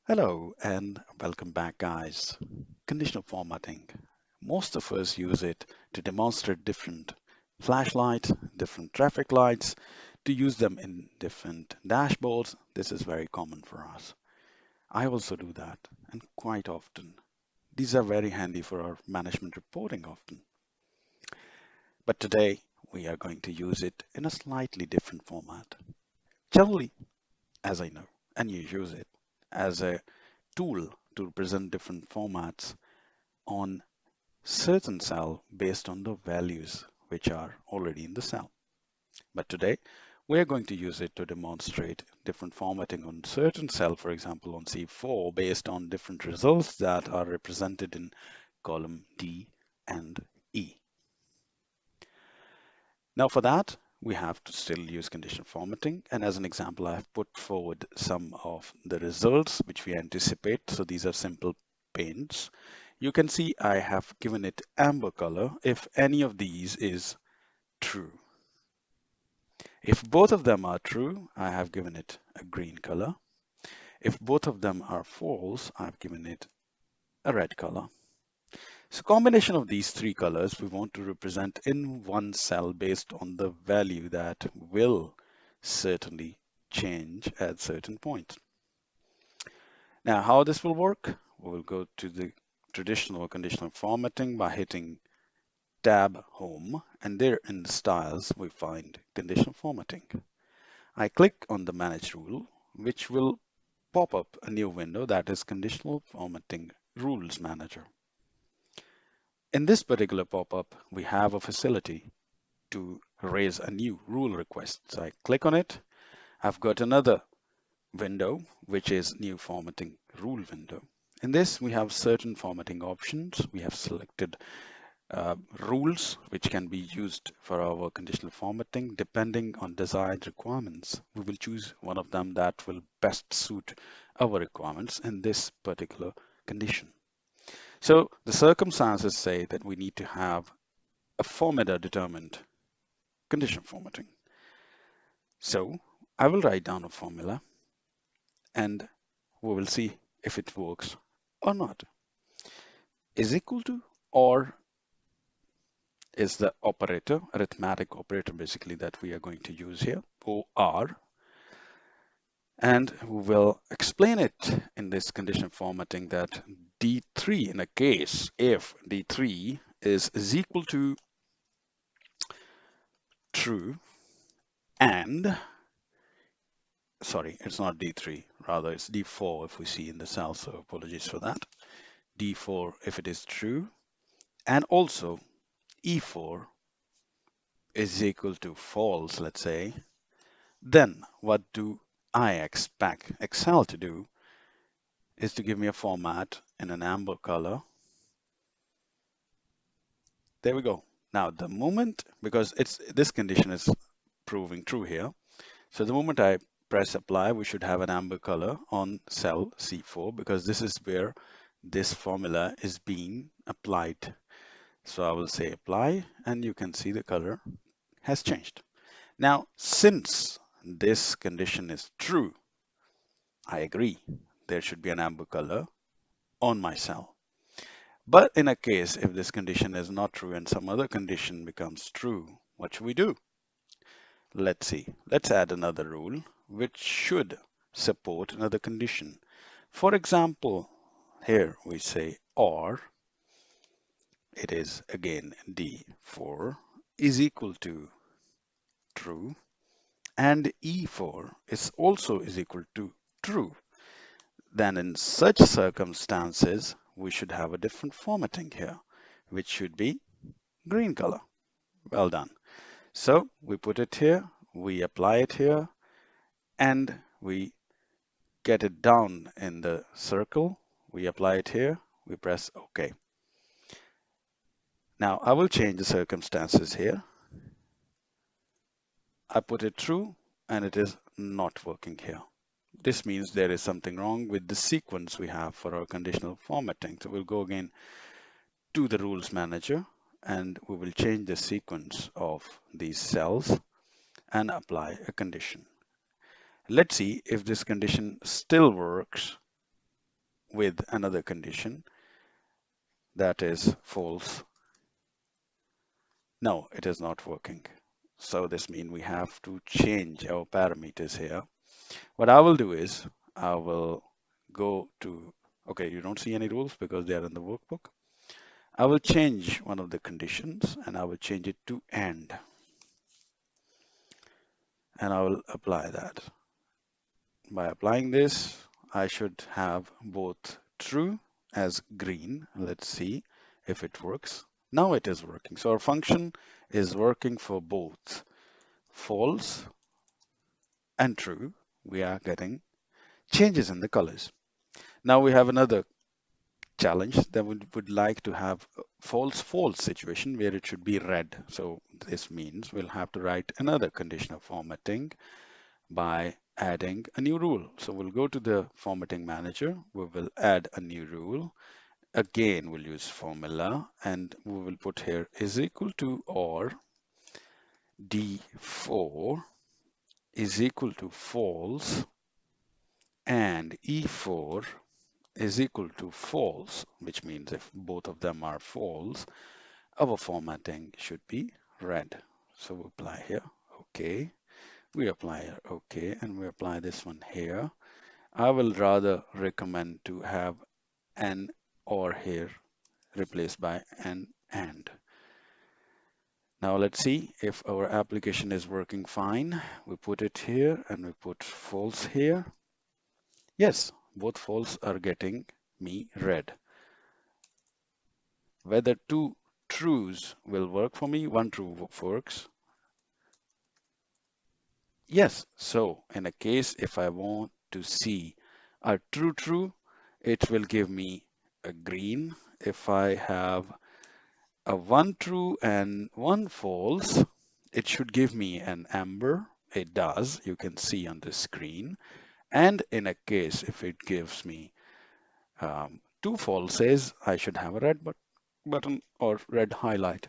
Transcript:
Hello and welcome back, guys. Conditional formatting. Most of us use it to demonstrate different flashlights, different traffic lights, to use them in different dashboards. This is very common for us. I also do that, and quite often. These are very handy for our management reporting often. But today, we are going to use it in a slightly different format. Generally, as I know, and you use it as a tool to represent different formats on certain cell based on the values which are already in the cell. But today we are going to use it to demonstrate different formatting on certain cell, for example on C4, based on different results that are represented in column D and E. Now for that, we have to still use conditional formatting. And as an example, I have put forward some of the results which we anticipate. So these are simple paints. You can see I have given it amber color if any of these is true. If both of them are true, I have given it a green color. If both of them are false, I've given it a red color. So combination of these three colors we want to represent in one cell based on the value that will certainly change at certain points. Now how this will work? We will go to the traditional conditional formatting by hitting Tab Home, and there in the styles we find conditional formatting. I click on the Manage rule, which will pop up a new window that is Conditional Formatting Rules Manager. In this particular pop-up, we have a facility to raise a new rule request. So I click on it. I've got another window, which is New Formatting Rule window. In this, we have certain formatting options. We have selected rules which can be used for our conditional formatting depending on desired requirements. We will choose one of them that will best suit our requirements in this particular condition. So the circumstances say that we need to have a formula determined condition formatting. So I will write down a formula and we will see if it works or not. Is equal to or is the operator, arithmetic operator basically that we are going to use here, OR, and we will explain it in this condition formatting that D3 in a case if D3 is equal to true and, sorry, it's not D3, rather it's D4 if we see in the cell, so apologies for that. D4 if it is true, and also E4 is equal to false, let's say, then what do I expect Excel to do is to give me a format in an amber color. There we go. Now the moment, because this condition is proving true here, so the moment I press apply, we should have an amber color on cell C4 because this is where this formula is being applied. So I will say apply and you can see the color has changed. Now, since this condition is true, I agree, there should be an amber color on my cell. But in a case, if this condition is not true and some other condition becomes true, what should we do? Let's see. Let's add another rule which should support another condition. For example, here we say or it is again D4 is equal to true and E4 is also is equal to true. Then in such circumstances, we should have a different formatting here, which should be green color. Well done. So we put it here, we apply it here, and we get it down in the circle. We apply it here, we press OK. Now I will change the circumstances here. I put it true and it is not working here. This means there is something wrong with the sequence we have for our conditional formatting. So we'll go again to the rules manager and we will change the sequence of these cells and apply a condition. Let's see if this condition still works with another condition that is false. No, it is not working. So this means we have to change our parameters here. What I will do is I will go to, okay, you don't see any rules because they are in the workbook. I will change one of the conditions and I will change it to and I will apply that. By applying this, I should have both true as green. Let's see if it works. Now it is working. So our function is working for both false and true. We are getting changes in the colors. Now we have another challenge that we would like to have a false situation where it should be red. So this means we'll have to write another conditional formatting by adding a new rule. So we'll go to the formatting manager. We will add a new rule. Again, we'll use formula and we will put here is equal to or D4 is equal to false and E4 is equal to false, which means if both of them are false, our formatting should be red. So we apply here, okay. We apply here, okay, and we apply this one here. I will rather recommend to have an or here replaced by an and. Now let's see if our application is working fine. We put it here and we put false here. Yes, both false are getting me red. Whether two trues will work for me, one true works. Yes, so in a case if I want to see a true, it will give me a green. If I have a one true and one false, it should give me an amber. It does, you can see on the screen. And in a case if it gives me two falses, I should have a red button or red highlight.